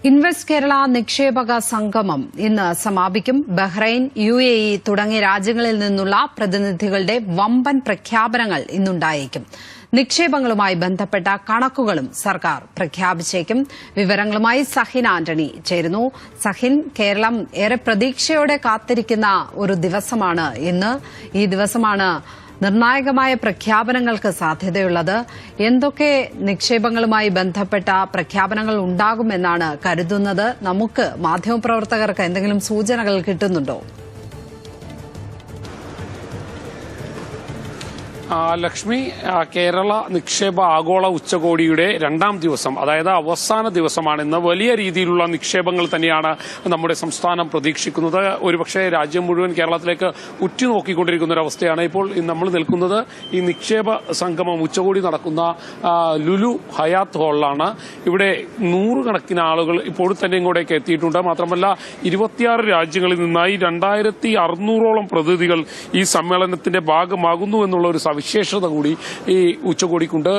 Invest Kerala നിക്ഷേപക സംഗമം ഇന്ന് സമാപിക്കും. ബഹ്റൈൻ, UAE തുടങ്ങിയ രാജ്യങ്ങളിൽ നിന്നുള്ള പ്രതിനിധികളുടെ വമ്പൻ പ്രഖ്യാപനങ്ങൾ ഇന്നുണ്ടായേക്കും. നിക്ഷേപങ്ങളുമായി ബന്ധപ്പെട്ട കണക്കുകളും സർക്കാർ പ്രഖ്യാപിച്ചേക്കും. വിവരങ്ങളുമായി സഹിൻ ആന്റണി ചേരുന്നു. സഹിൻ, കേരളം ഏറെ പ്രതീക്ഷയോടെ കാത്തിരിക്കുന്ന ഒരു ദിവസമാണ് ഇന്ന്. ഈ ദിവസമാണ് നിർണായകമായ പ്രഖ്യാപനങ്ങൾക്ക് സാധ്യതയുള്ളത്. എന്തൊക്കെ നിക്ഷേപങ്ങളുമായി ബന്ധപ്പെട്ട പ്രഖ്യാപനങ്ങൾ ഉണ്ടാകുമെന്നാണ് കരുതുന്നത്? നമുക്ക് മാധ്യമപ്രവർത്തകർക്ക് എന്തെങ്കിലും സൂചനകൾ കിട്ടുന്നുണ്ടോ? ലക്ഷ്മി, കേരള നിക്ഷേപ ആഗോള ഉച്ചകോടിയുടെ രണ്ടാം ദിവസം, അതായത് അവസാന ദിവസമാണ് ഇന്ന്. വലിയ രീതിയിലുള്ള നിക്ഷേപങ്ങൾ തന്നെയാണ് നമ്മുടെ സംസ്ഥാനം പ്രതീക്ഷിക്കുന്നത്. ഒരുപക്ഷെ രാജ്യം മുഴുവൻ കേരളത്തിലേക്ക് ഉറ്റുനോക്കിക്കൊണ്ടിരിക്കുന്ന ഒരു അവസ്ഥയാണ് ഇപ്പോൾ നമ്മൾ നിൽക്കുന്നത്. ഈ നിക്ഷേപ സംഗമം ഉച്ചകോടി നടക്കുന്ന ലുലു ഹയാത്ത് ഹാളിലാണ്. ഇവിടെ നൂറുകണക്കിന് ആളുകൾ ഇപ്പോൾ തന്നെ ഇങ്ങോട്ടേക്ക് എത്തിയിട്ടുണ്ട്. മാത്രമല്ല 26 രാജ്യങ്ങളിൽ നിന്നായി 2600ഓളം പ്രതിനിധികൾ ഈ സമ്മേളനത്തിന്റെ ഭാഗമാകുന്നു എന്നുള്ള ഒരു വിശേഷത കൂടി ഈ ഉച്ചകോടിക്കുണ്ട്.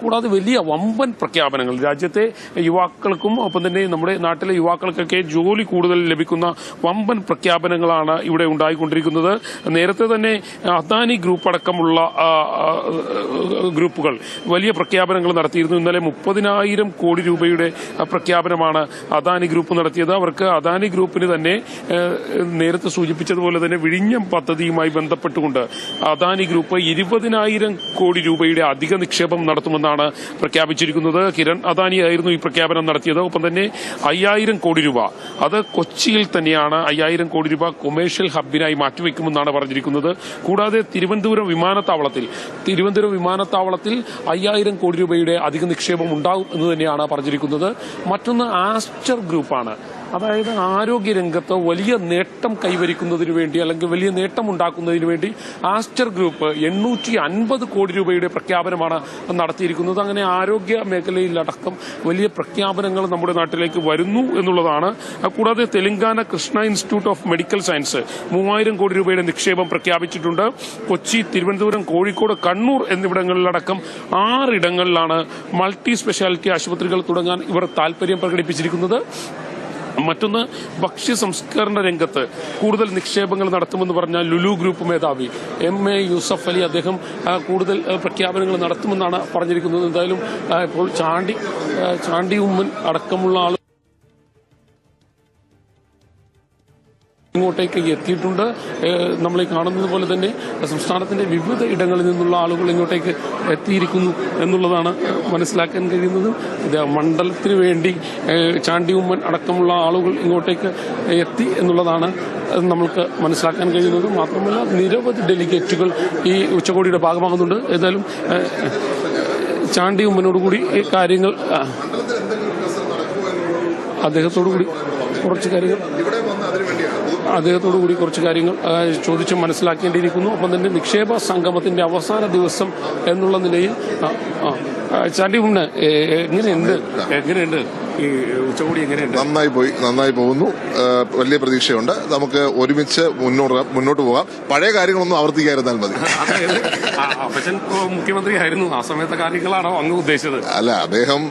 കൂടാതെ വലിയ വമ്പൻ പ്രഖ്യാപനങ്ങൾ രാജ്യത്തെ യുവാക്കൾക്കും ഒപ്പം തന്നെ നമ്മുടെ നാട്ടിലെ യുവാക്കൾക്കൊക്കെ ജോലി കൂടുതൽ ലഭിക്കുന്ന വമ്പൻ പ്രഖ്യാപനങ്ങളാണ് ഇവിടെ ഉണ്ടായിക്കൊണ്ടിരിക്കുന്നത്. നേരത്തെ തന്നെ അദാനി ഗ്രൂപ്പ് അടക്കമുള്ള ഗ്രൂപ്പുകൾ വലിയ പ്രഖ്യാപനങ്ങൾ നടത്തിയിരുന്നു. ഇന്നലെ 30,000 കോടി രൂപയുടെ പ്രഖ്യാപനമാണ് അദാനി ഗ്രൂപ്പ് നടത്തിയത്. അവർക്ക് അദാനി ഗ്രൂപ്പിന് തന്നെ നേരത്തെ സൂചിപ്പിച്ചതുപോലെ തന്നെ വിഴിഞ്ഞം പദ്ധതിയുമായി ബന്ധപ്പെട്ടുകൊണ്ട് അദാനി ഗ്രൂപ്പ് 20,000 കോടി രൂപയുടെ അധിക നിക്ഷേപം നടത്തുമെന്നാണ് പ്രഖ്യാപിച്ചിരിക്കുന്നത്. കിരൺ അദാനിയായിരുന്നു ഈ പ്രഖ്യാപനം നടത്തിയത്. ഒപ്പം തന്നെ 5,000 കോടി രൂപ അത് കൊച്ചിയിൽ തന്നെയാണ് 5,000 കോടി രൂപ കൊമേഴ്ഷ്യൽ ഹബ്ബിനായി മാറ്റിവെക്കുമെന്നാണ് പറഞ്ഞിരിക്കുന്നത്. കൂടാതെ തിരുവനന്തപുരം വിമാനത്താവളത്തിൽ 5,000 കോടി രൂപയുടെ അധിക നിക്ഷേപം ഉണ്ടാകും എന്ന് തന്നെയാണ് പറഞ്ഞിരിക്കുന്നത്. മറ്റൊന്ന് ആസ്റ്റർ ഗ്രൂപ്പാണ്. അതായത് ആരോഗ്യരംഗത്ത് വലിയ നേട്ടം കൈവരിക്കുന്നതിന് വേണ്ടി അല്ലെങ്കിൽ വലിയ നേട്ടം ഉണ്ടാക്കുന്നതിന് വേണ്ടി ആസ്റ്റർ ഗ്രൂപ്പ് 850 കോടി രൂപയുടെ പ്രഖ്യാപനമാണ് നടത്തിയിരിക്കുന്നത്. അങ്ങനെ ആരോഗ്യ മേഖലയിലടക്കം വലിയ പ്രഖ്യാപനങ്ങൾ നമ്മുടെ നാട്ടിലേക്ക് വരുന്നു എന്നുള്ളതാണ്. കൂടാതെ Telangana Krishna institute of medical science 3,000 കോടി രൂപയുടെ നിക്ഷേപം പ്രഖ്യാപിച്ചിട്ടുണ്ട്. കൊച്ചി, തിരുവനന്തപുരം, കോഴിക്കോട്, കണ്ണൂർ എന്നിവിടങ്ങളിലടക്കം 6 ഇടങ്ങളിലാണ് മൾട്ടി സ്പെഷ്യാലിറ്റി ആശുപത്രികൾ തുടങ്ങാൻ ഇവർ താൽപര്യം പ്രകടിപ്പിച്ചിരിക്കുന്നത്. മറ്റൊന്ന്, ഭക്ഷ്യ സംസ്കരണ രംഗത്ത് കൂടുതൽ നിക്ഷേപങ്ങൾ നടത്തുമെന്ന് പറഞ്ഞ ലുലു ഗ്രൂപ്പ് മേധാവി MA യൂസഫ് അലി അദ്ദേഹം കൂടുതൽ പ്രഖ്യാപനങ്ങൾ നടത്തുമെന്നാണ് പറഞ്ഞിരിക്കുന്നത്. എന്തായാലും ഇപ്പോൾ ചാണ്ടി ഉമ്മൻ അടക്കമുള്ള ആളുകൾ ഇങ്ങോട്ടേക്ക് എത്തിയിട്ടുണ്ട്. നമ്മൾ ഈ കാണുന്നത് പോലെ തന്നെ സംസ്ഥാനത്തിന്റെ വിവിധ ഇടങ്ങളിൽ നിന്നുള്ള ആളുകൾ ഇങ്ങോട്ടേക്ക് എത്തിയിരിക്കുന്നു എന്നുള്ളതാണ് മനസ്സിലാക്കാൻ കഴിയുന്നത്. മണ്ഡലത്തിന് വേണ്ടി ചാണ്ടി ഉമ്മൻ അടക്കമുള്ള ആളുകൾ ഇങ്ങോട്ടേക്ക് എത്തി എന്നുള്ളതാണ് നമ്മൾക്ക് മനസ്സിലാക്കാൻ കഴിയുന്നത്. മാത്രമല്ല നിരവധി ഡെലിഗേറ്റുകൾ ഈ ഉച്ചകോടിയുടെ ഭാഗമാകുന്നുണ്ട്. ഏതായാലും ചാണ്ടി ഉമ്മനോടുകൂടി ഈ കാര്യങ്ങൾ അദ്ദേഹത്തോടുകൂടി കുറച്ച് കാര്യങ്ങൾ ചോദിച്ച് മനസ്സിലാക്കേണ്ടിയിരിക്കുന്നു. ഒപ്പം തന്നെ നിക്ഷേപ സംഗമത്തിന്റെ അവസാന ദിവസം എന്നുള്ള നിലയിൽ ചാണ്ടി ഉമ്മന് എങ്ങനെയുണ്ട് ഈ ഉച്ചകോടി? എങ്ങനെയുണ്ട്? നന്നായി പോകുന്നു. വലിയ പ്രതീക്ഷയുണ്ട്. നമുക്ക് ഒരുമിച്ച് മുന്നോട്ട് പോകാം. പഴയ കാര്യങ്ങളൊന്നും ആവർത്തിക്കാതിരുന്നാൽ മതി. അപ്പച്ചൻ മുഖ്യമന്ത്രിയായിരുന്നു, ആ സമയത്തെ കാര്യങ്ങളാണോ അങ്ങ് ഉദ്ദേശിച്ചത്? അല്ല, അദ്ദേഹം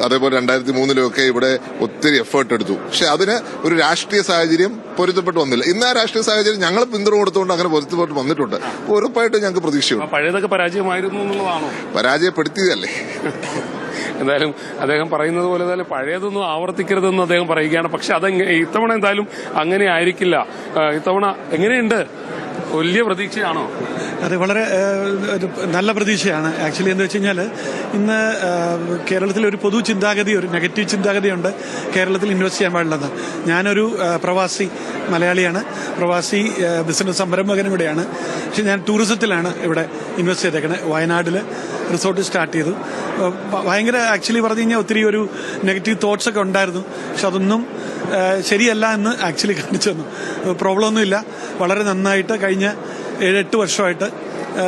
അതേപോലെ 2003 ഇവിടെ ഒത്തിരി എഫേർട്ട് എടുത്തു. പക്ഷെ അതിന് ഒരു രാഷ്ട്രീയ സാഹചര്യം പൊരുത്തപ്പെട്ട് വന്നില്ല. ഇന്ന് ആ രാഷ്ട്രീയ സാഹചര്യം ഞങ്ങൾ പിന്തുണ കൊടുത്തുകൊണ്ട് അങ്ങനെ പൊരുത്തപ്പെട്ട് വന്നിട്ടുണ്ട്. ഉറപ്പായിട്ടും ഞങ്ങൾക്ക് പ്രതീക്ഷയുണ്ട്. പഴയതൊക്കെ പരാജയമായിരുന്നു എന്നുള്ളതാണോ? പരാജയപ്പെടുത്തിയതല്ലേ. എന്തായാലും അദ്ദേഹം പറയുന്നത് പോലെ തന്നെ പഴയതൊന്നും ആവർത്തിക്കരുതെന്ന് അദ്ദേഹം പറയുകയാണ്. പക്ഷെ ഇത്തവണ എന്തായാലും അങ്ങനെ ആയിരിക്കില്ല. ഇത്തവണ എങ്ങനെയുണ്ട്? വലിയ പ്രതീക്ഷയാണോ? അത് വളരെ നല്ല പ്രതീക്ഷയാണ്. ആക്ച്വലി എന്താ വെച്ച് കഴിഞ്ഞാൽ ഇന്ന് കേരളത്തിൽ ഒരു പൊതു ചിന്താഗതി, ഒരു നെഗറ്റീവ് ചിന്താഗതിയുണ്ട് കേരളത്തിൽ ഇൻവെസ്റ്റ് ചെയ്യാൻ പാടില്ലെന്ന്. ഞാനൊരു പ്രവാസി മലയാളിയാണ്, പ്രവാസി ബിസിനസ് സംരംഭകനും ഇവിടെയാണ്. പക്ഷെ ഞാൻ ടൂറിസത്തിലാണ് ഇവിടെ ഇൻവെസ്റ്റ് ചെയ്തേക്കുന്നത്. വയനാട്ടിൽ റിസോർട്ട് സ്റ്റാർട്ട് ചെയ്തു. ഭയങ്കര ആക്ച്വലി പറഞ്ഞു കഴിഞ്ഞാൽ ഒത്തിരി ഒരു നെഗറ്റീവ് തോട്ട്സ് ഒക്കെ ഉണ്ടായിരുന്നു. പക്ഷെ അതൊന്നും ശരിയല്ല എന്ന് ആക്ച്വലി കാണിച്ചു തന്നു. പ്രോബ്ലം ഒന്നുമില്ല. വളരെ നന്നായിട്ട് കഴിഞ്ഞ 7-8 വർഷമായിട്ട്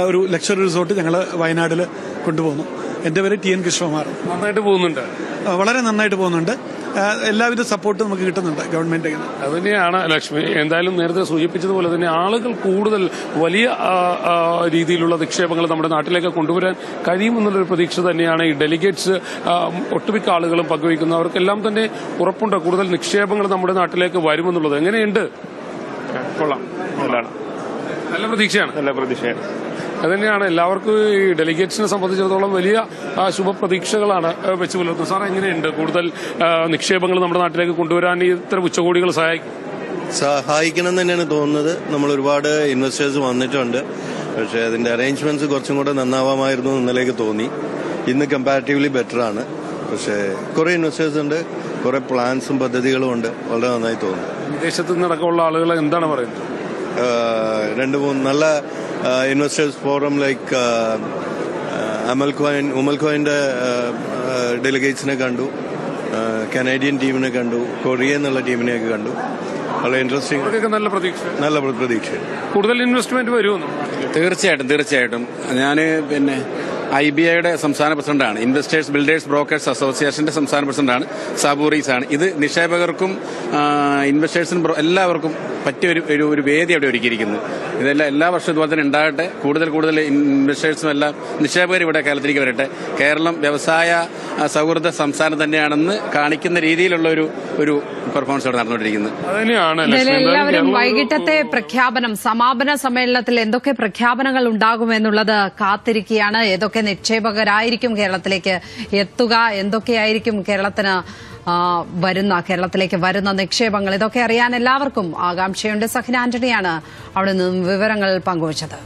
ഒരു ലക്ഷറി റിസോർട്ട് ഞങ്ങൾ വയനാട്ടിൽ കൊണ്ടുപോകുന്നു. എൻ്റെ പേര് TN കൃഷ്ണകുമാർ. നന്നായിട്ട് പോകുന്നുണ്ട്. വളരെ നന്നായിട്ട് പോകുന്നുണ്ട്. എല്ലാവിധ സപ്പോർട്ടും നമുക്ക് കിട്ടുന്നുണ്ട് ഗവൺമെന്റ്. അത് തന്നെയാണ് ലക്ഷ്മി. എന്തായാലും നേരത്തെ സൂചിപ്പിച്ചതുപോലെ തന്നെ ആളുകൾ കൂടുതൽ വലിയ രീതിയിലുള്ള നിക്ഷേപങ്ങൾ നമ്മുടെ നാട്ടിലേക്ക് കൊണ്ടുവരാൻ കഴിയുമെന്നുള്ളൊരു പ്രതീക്ഷ തന്നെയാണ് ഈ ഡെലിഗേറ്റ്സ് ഒട്ടുമിക്ക ആളുകളും പങ്കുവയ്ക്കുന്നത്. അവർക്കെല്ലാം തന്നെ ഉറപ്പുണ്ട് കൂടുതൽ നിക്ഷേപങ്ങൾ നമ്മുടെ നാട്ടിലേക്ക് വരുമെന്നുള്ളത്. എങ്ങനെയുണ്ട്? കൊള്ളാം, നല്ല പ്രതീക്ഷയാണ്. അതുതന്നെയാണ് എല്ലാവർക്കും ഈ ഡെലിഗേറ്റ്സിനെ സംബന്ധിച്ചിടത്തോളം വലിയ ശുഭപ്രതീക്ഷകളാണ് വെച്ച് പുലർത്തുന്നത്. സാർ, എങ്ങനെയുണ്ട് കൂടുതൽ നിക്ഷേപങ്ങൾ നമ്മുടെ നാട്ടിലേക്ക് കൊണ്ടുവരാൻ ഇത്തരം ഉച്ചകോടികൾ സഹായിക്കണം തന്നെയാണ് തോന്നുന്നത്. നമ്മൾ ഒരുപാട് ഇൻവെസ്റ്റേഴ്സ് വന്നിട്ടുണ്ട്. പക്ഷേ അതിന്റെ അറേഞ്ച്മെന്റ്സ് കുറച്ചും കൂടെ നന്നാവാമായിരുന്നു ഇന്നലേക്ക് തോന്നി. ഇന്ന് കമ്പാരിറ്റീവ്ലി ബെറ്റർ ആണ്. പക്ഷേ കുറെ ഇൻവെസ്റ്റേഴ്സ് ഉണ്ട്, കുറെ പ്ലാൻസും പദ്ധതികളും ഉണ്ട്. വളരെ നന്നായി തോന്നുന്നു. വിദേശത്ത് നിന്നടക്കമുള്ള ആളുകൾ എന്താണ് പറയുന്നത്? 2-3 നല്ല ഇൻവെസ്റ്റേഴ്സ് ഫോറം ലൈക്ക് ഉമൽകോയിന്റെ ഡെലിഗേറ്റ്സിനെ കണ്ടു, കനേഡിയൻ ടീമിനെ കണ്ടു, കൊറിയ എന്നുള്ള ടീമിനെയൊക്കെ കണ്ടു. വളരെ ഇൻട്രസ്റ്റിംഗ്, നല്ല പ്രതീക്ഷ. കൂടുതൽ ഇൻവെസ്റ്റ്മെന്റ് വരുമെന്ന് തീർച്ചയായിട്ടും. ഞാൻ IBIയുടെ സംസ്ഥാന പ്രസിഡന്റാണ്. ഇൻവെസ്റ്റേഴ്സ് ബിൽഡേഴ്സ് ബ്രോക്കേഴ്സ് അസോസിയേഷന്റെ സംസ്ഥാന പ്രസിഡന്റാണ്. സാബൂറീസ് ആണ്. ഇത് നിക്ഷേപകർക്കും ഇൻവെസ്റ്റേഴ്സിനും എല്ലാവർക്കും പറ്റിയ ഒരു വേദി അവിടെ ഒരുക്കിയിരിക്കുന്നു. ഇതെല്ലാം എല്ലാ വർഷവും ഇതുപോലെ തന്നെ ഉണ്ടാകട്ടെ. കൂടുതൽ ഇൻവെസ്റ്റേഴ്സും എല്ലാം നിക്ഷേപകർ ഇവിടെ കേരളത്തിലേക്ക് വരട്ടെ. കേരളം വ്യവസായ സൗഹൃദ സംസ്ഥാനം തന്നെയാണെന്ന് കാണിക്കുന്ന രീതിയിലുള്ള ഒരു പെർഫോമൻസ് അവിടെ നടന്നുകൊണ്ടിരിക്കുന്നത്. എല്ലാവരും വൈകിട്ടത്തെ പ്രഖ്യാപനം, സമാപന സമ്മേളനത്തിൽ എന്തൊക്കെ പ്രഖ്യാപനങ്ങൾ ഉണ്ടാകുമെന്നുള്ളത് കാത്തിരിക്കുകയാണ്. ഏതൊക്കെ നിക്ഷേപകരായിരിക്കും കേരളത്തിലേക്ക് എത്തുക, എന്തൊക്കെയായിരിക്കും കേരളത്തിലേക്ക് വരുന്ന നിക്ഷേപങ്ങൾ, ഇതൊക്കെ അറിയാൻ എല്ലാവർക്കും ആകാംക്ഷയുണ്ട്. സഹിന ആന്റണിയാണ് അവിടെ നിന്നും വിവരങ്ങൾ പങ്കുവച്ചത്.